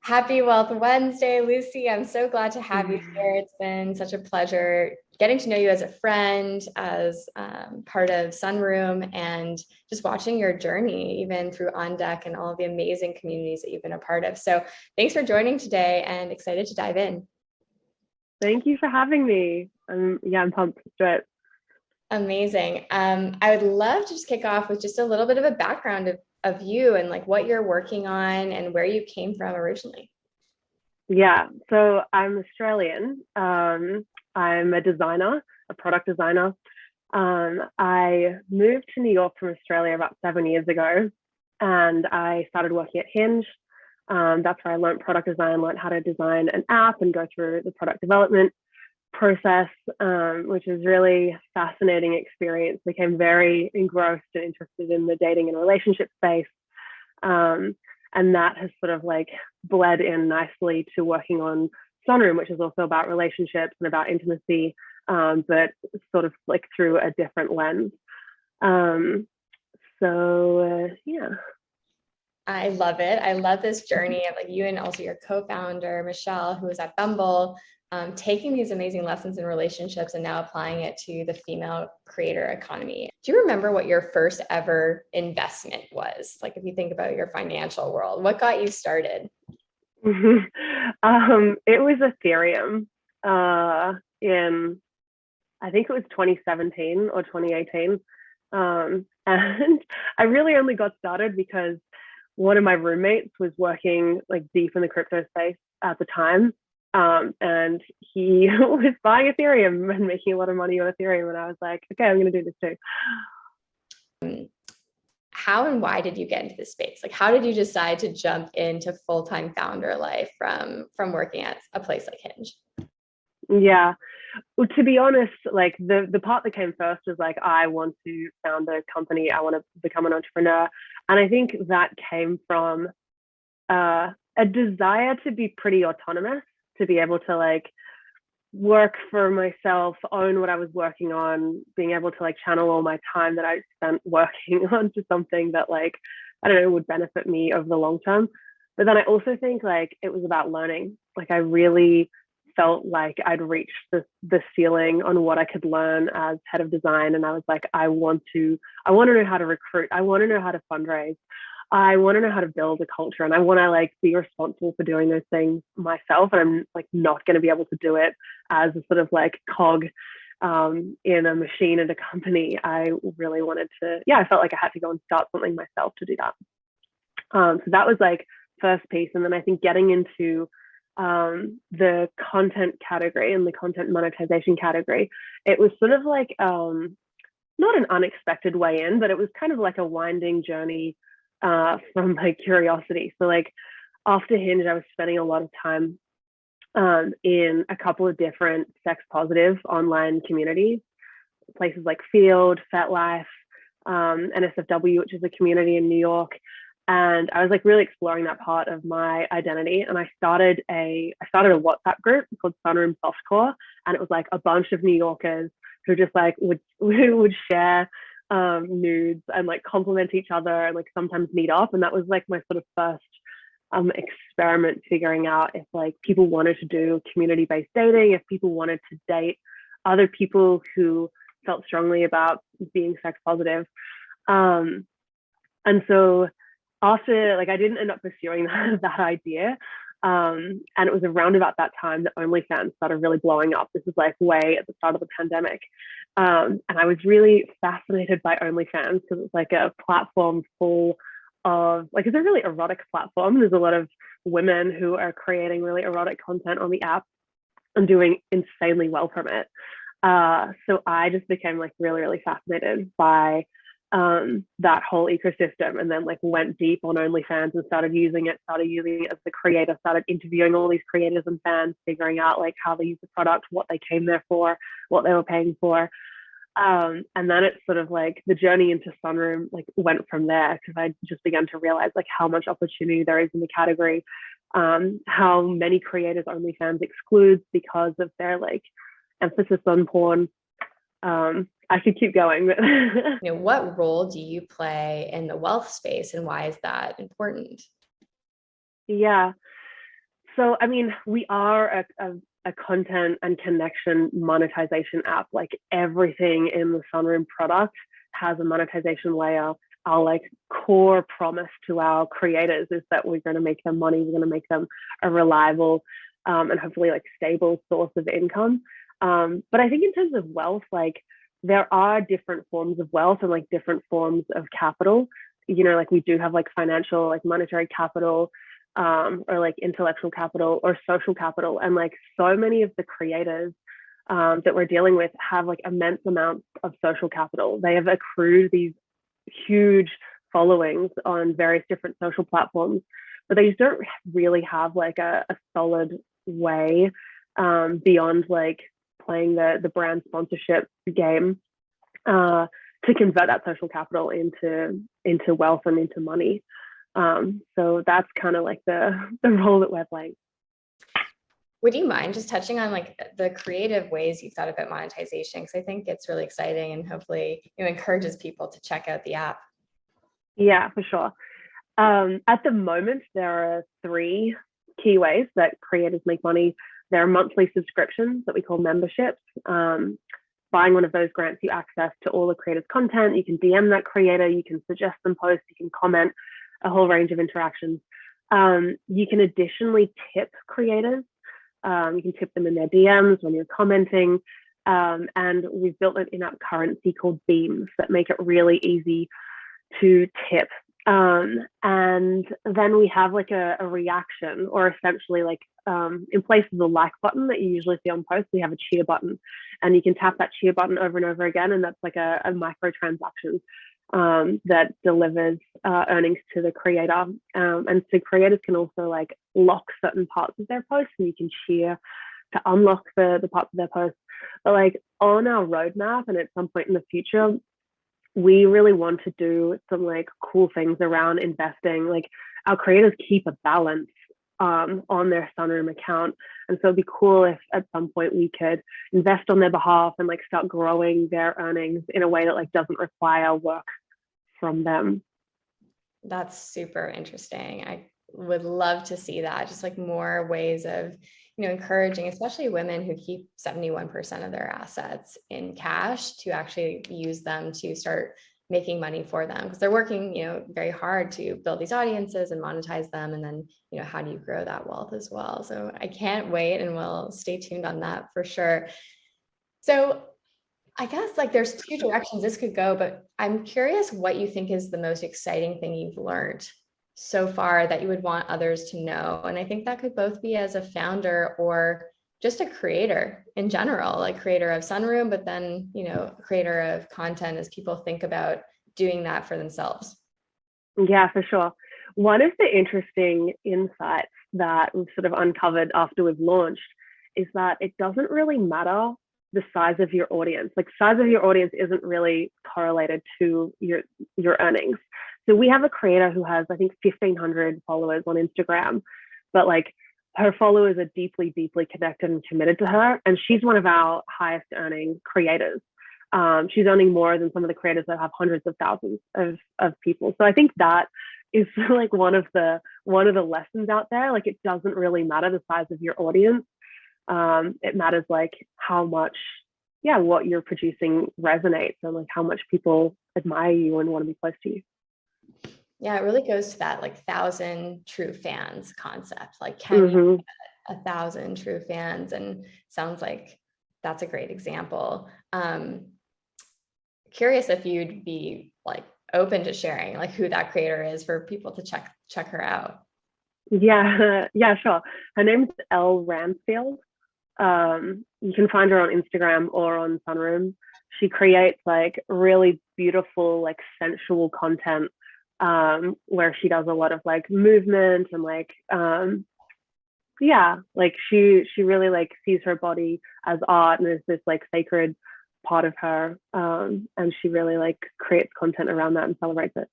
Happy Wealth Wednesday, Lucy. I'm so glad to have you here. It's been such a pleasure getting to know you as a friend, as part of Sunroom, and just watching your journey, even through On Deck and all of the amazing communities that you've been a part of. So thanks for joining today and excited to dive in. Thank you for having me. I'm pumped to do it. Amazing. I would love to just kick off with just a little bit of a background of you and like what you're working on and where you came from originally. Yeah, so I'm Australian. I'm a designer, a product designer. I moved to New York from Australia about 7 years ago, and I started working at Hinge. That's where I learned product design, learned how to design an app and go through the product development process, which is really fascinating experience. Became very engrossed and interested in the dating and relationship space. Um, and that has sort of like bled in nicely to working on Sunroom, which is also about relationships and about intimacy, but sort of like through a different lens. Um, yeah. I love it. I love this journey of like you and also your co-founder, Michelle, who was at Bumble, taking these amazing lessons in relationships and now applying it to the female creator economy. Do you remember what your first ever investment was? Like if you think about your financial world, what got you started? It was Ethereum in, I think it was 2017 or 2018. And I really only got started because one of my roommates was working like deep in the crypto space at the time. And he was buying Ethereum and making a lot of money on Ethereum. And I was like, okay, I'm going to do this too. How and why did you get into this space? Like, how did you decide to jump into full-time founder life from working at a place like Hinge? Yeah. Well, to be honest, like the part that came first was like, I want to found a company. I want to become an entrepreneur. And I think that came from a desire to be pretty autonomous, to be able to like work for myself, own what I was working on, being able to like channel all my time that I spent working on to something that like, I don't know, would benefit me over the long term. But then I also think like it was about learning. Like I really felt like I'd reached the ceiling on what I could learn as head of design. And I was like, I want to know how to recruit. I want to know how to fundraise. I want to know how to build a culture, and I want to like be responsible for doing those things myself. And I'm like not going to be able to do it as a sort of like cog in a machine at a company. I really wanted to, yeah, I felt like I had to go and start something myself to do that. So that was like first piece. And then I think getting into the content category and the content monetization category, it was sort of like not an unexpected way in, but it was kind of like a winding journey from my curiosity. So like after Hinge, I was spending a lot of time in a couple of different sex positive online communities, places like Field, FetLife, NSFW, which is a community in New York. And I was like really exploring that part of my identity. And I started a WhatsApp group called Sunroom Softcore. And it was like a bunch of New Yorkers who just like would share nudes and like compliment each other and like sometimes meet up. And that was like my sort of first experiment figuring out if like people wanted to do community-based dating, if people wanted to date other people who felt strongly about being sex positive. And so after like I didn't end up pursuing that idea. And it was around about that time that OnlyFans started really blowing up. This is like way at the start of the pandemic. And I was really fascinated by OnlyFans because it's like a platform full of like, it's a really erotic platform. There's a lot of women who are creating really erotic content on the app and doing insanely well from it. So I just became like really, really fascinated by that whole ecosystem, and then like went deep on OnlyFans and started using it as the creator, started interviewing all these creators and fans, figuring out like how they use the product, what they came there for, what they were paying for. And then it's sort of like the journey into Sunroom like went from there, because I just began to realize like how much opportunity there is in the category, how many creators OnlyFans excludes because of their like emphasis on porn. I could keep going. What role do you play in the wealth space and why is that important? Yeah. So, I mean, we are a content and connection monetization app. Like everything in the Sunroom product has a monetization layer. Our like core promise to our creators is that we're going to make them money. We're going to make them a reliable and hopefully like stable source of income. But I think in terms of wealth, like there are different forms of wealth and like different forms of capital. You know, like we do have like financial, like monetary capital, or like intellectual capital or social capital. And like so many of the creators that we're dealing with have like immense amounts of social capital. They have accrued these huge followings on various different social platforms, but they just don't really have like a solid way beyond like playing the brand sponsorship game to convert that social capital into wealth and into money. So that's kind of like the role that we're playing. Would you mind just touching on like the creative ways you've thought about monetization? Because I think it's really exciting and hopefully encourages people to check out the app. Yeah, for sure. At the moment, there are three key ways that creators make money. There are monthly subscriptions that we call memberships. Buying one of those grants you access to all the creators' content. You can DM that creator, you can suggest them posts, you can comment, a whole range of interactions. You can additionally tip creators. You can tip them in their DMs when you're commenting. And we've built an in-app currency called beams that make it really easy to tip. And then we have like a reaction, or essentially like in place of the like button that you usually see on posts, we have a cheer button, and you can tap that cheer button over and over again, and that's like a micro transaction that delivers earnings to the creator. And so creators can also like lock certain parts of their posts, and you can cheer to unlock the parts of their posts. But like on our roadmap and at some point in the future, we really want to do some like cool things around investing. Like our creators keep a balance on their Sunroom account. And so it'd be cool if at some point we could invest on their behalf and like start growing their earnings in a way that like doesn't require work from them. That's super interesting. I would love to see that, just like more ways of encouraging especially women who keep 71% of their assets in cash to actually use them to start making money for them, because they're working very hard to build these audiences and monetize them, and then how do you grow that wealth as well. So I can't wait, and we'll stay tuned on that for sure. So I guess like there's two directions this could go, but I'm curious what you think is the most exciting thing you've learned so far that you would want others to know. And I think that could both be as a founder or just a creator in general, like creator of Sunroom, but then, creator of content as people think about doing that for themselves. Yeah, for sure. One of the interesting insights that we've sort of uncovered after we've launched is that it doesn't really matter the size of your audience. Like size of your audience isn't really correlated to your earnings. So we have a creator who has, I think, 1,500 followers on Instagram, but like her followers are deeply, deeply connected and committed to her. And she's one of our highest earning creators. She's earning more than some of the creators that have hundreds of thousands of people. So I think that is like one of the lessons out there. Like it doesn't really matter the size of your audience. It matters like how much, what you're producing resonates, and like how much people admire you and want to be close to you. Yeah, it really goes to that like 1,000 true fans concept. Like, can you get 1,000 true fans? And sounds like that's a great example. Curious if you'd be like open to sharing like who that creator is for people to check her out. Yeah, sure. Her name's Elle Ransfield. You can find her on Instagram or on Sunroom. She creates like really beautiful, like sensual content where she does a lot of like movement and like like she really like sees her body as art and is this like sacred part of her, and she really like creates content around that and celebrates it.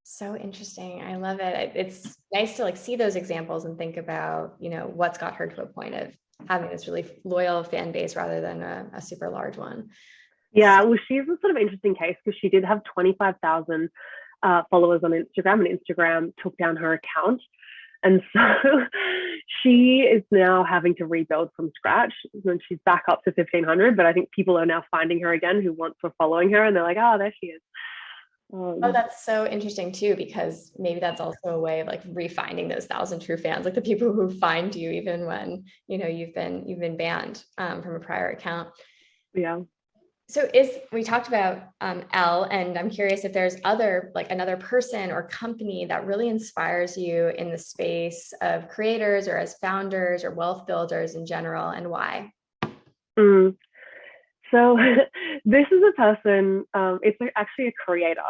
So interesting. I love it. It's nice to like see those examples and think about what's got her to a point of having this really loyal fan base rather than a super large one. Yeah, well, she's a sort of interesting case because she did have 25,000 followers on Instagram, and Instagram took down her account. And so she is now having to rebuild from scratch when she's back up to 1500. But I think people are now finding her again who once were following her, and they're like, oh, there she is. Oh, that's so interesting too, because maybe that's also a way of like refinding those thousand true fans, like the people who find you even when, you know, you've been banned from a prior account. Yeah. So we talked about Elle, and I'm curious if there's another person or company that really inspires you in the space of creators or as founders or wealth builders in general, and why? Mm. So this is a person, it's actually a creator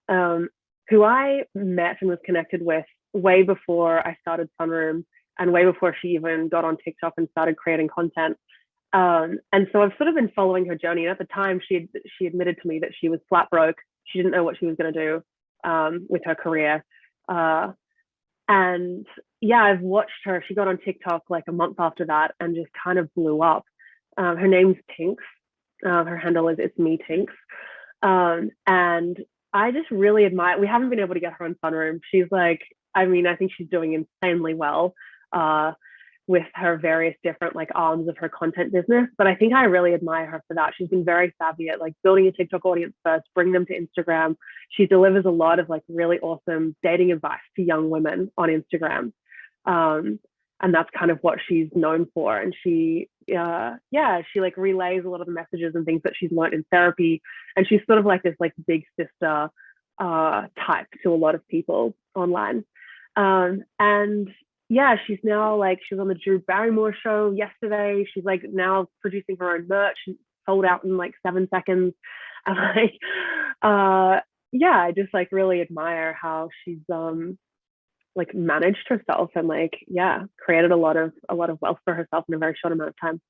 um, who I met and was connected with way before I started Sunroom and way before she even got on TikTok and started creating content. And so I've sort of been following her journey. And at the time, she admitted to me that she was flat broke. She didn't know what she was going to do with her career. Uh, and yeah, I've watched her. She got on TikTok like a month after that and just kind of blew up. Her name's Tinks. Her handle is It's Me Tinks. And I just really admire. We haven't been able to get her on Sunroom. She's like, I mean, I think she's doing insanely well. With her various different like arms of her content business. But I think I really admire her for that. She's been very savvy at like building a TikTok audience first, bring them to Instagram. She delivers a lot of like really awesome dating advice to young women on Instagram. And that's kind of what she's known for. And she like relays a lot of the messages and things that she's learned in therapy. And she's sort of like this like big sister type to a lot of people online. And yeah, she's now like she was on the Drew Barrymore show yesterday. She's like now producing her own merch, sold out in like 7 seconds. And like, yeah, I just like really admire how she's like managed herself and like yeah, created a lot of wealth for herself in a very short amount of time.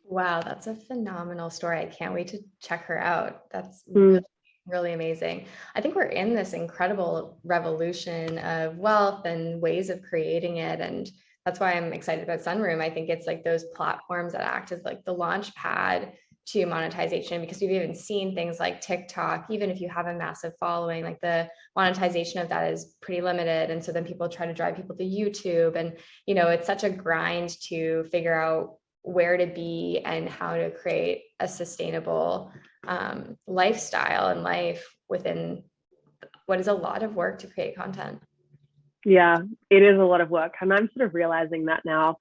Wow, that's a phenomenal story. I can't wait to check her out. That's really, Mm, really amazing. I think we're in this incredible revolution of wealth and ways of creating it. And that's why I'm excited about Sunroom. I think it's like those platforms that act as like the launch pad to monetization, because we've even seen things like TikTok, even if you have a massive following, like the monetization of that is pretty limited. And so then people try to drive people to YouTube. And, you know, it's such a grind to figure out where to be and how to create a sustainable lifestyle and life within what is a lot of work to create content. yeah, it is a lot of work, and I'm sort of realizing that now.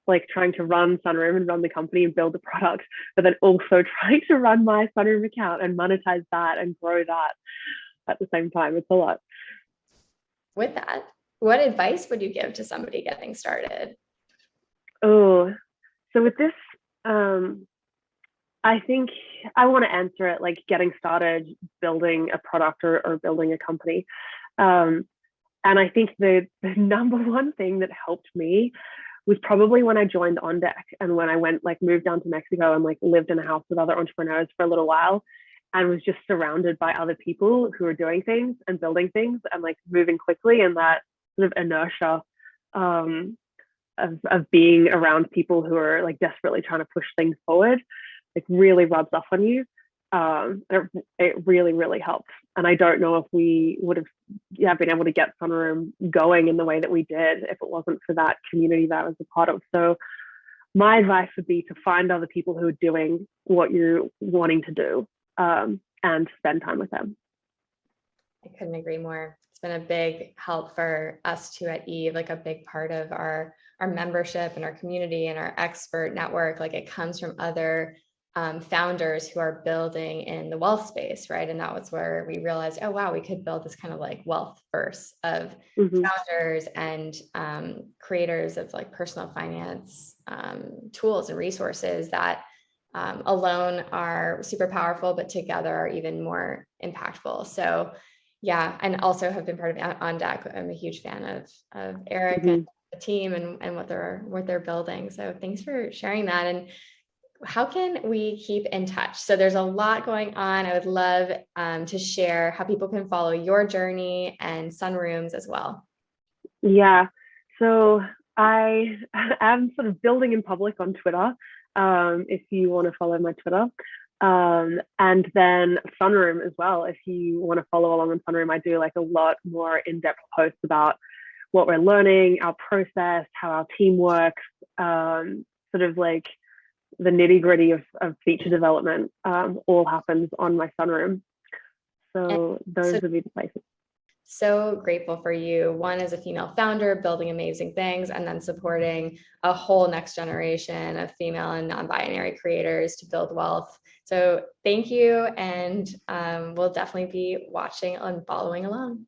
Like trying to run Sunroom and run the company and build the product, but then also trying to run my Sunroom account and monetize that and grow that at the same time. It's a lot. With that, what advice would you give to somebody getting started? Oh, so with this, I think I want to answer it like getting started building a product or building a company. Um, and I think the number one thing that helped me was probably when I joined On Deck and when I went like moved down to Mexico and like lived in a house with other entrepreneurs for a little while and was just surrounded by other people who are doing things and building things and like moving quickly, and that sort of inertia um, of being around people who are like desperately trying to push things forward like really rubs off on you. It really, really helps. And I don't know if we would have been able to get Sunroom going in the way that we did if it wasn't for that community that I was a part of. So my advice would be to find other people who are doing what you're wanting to do and spend time with them. I couldn't agree more. It's been a big help for us too at Eve, like a big part of our membership and our community and our expert network. Like it comes from other founders who are building in the wealth space, right? And that was where we realized, oh wow, we could build this kind of like wealth verse of Mm-hmm. founders and creators of like personal finance tools and resources that alone are super powerful, but together are even more impactful. So yeah, and also have been part of On Deck. I'm a huge fan of Eric Mm-hmm. and the team and what they're building. So thanks for sharing that. And how can we keep in touch? So there's a lot going on. I would love to share how people can follow your journey and Sunrooms as well. Yeah. So I am sort of building in public on Twitter. If you want to follow my Twitter. And then Sunroom as well. If you want to follow along on Sunroom, I do like a lot more in-depth posts about what we're learning, our process, how our team works, sort of like the nitty gritty of feature development all happens on my Sunroom. So those would be the places. So grateful for you. One, as a female founder, building amazing things, and then supporting a whole next generation of female and non-binary creators to build wealth. So thank you, and we'll definitely be watching and following along.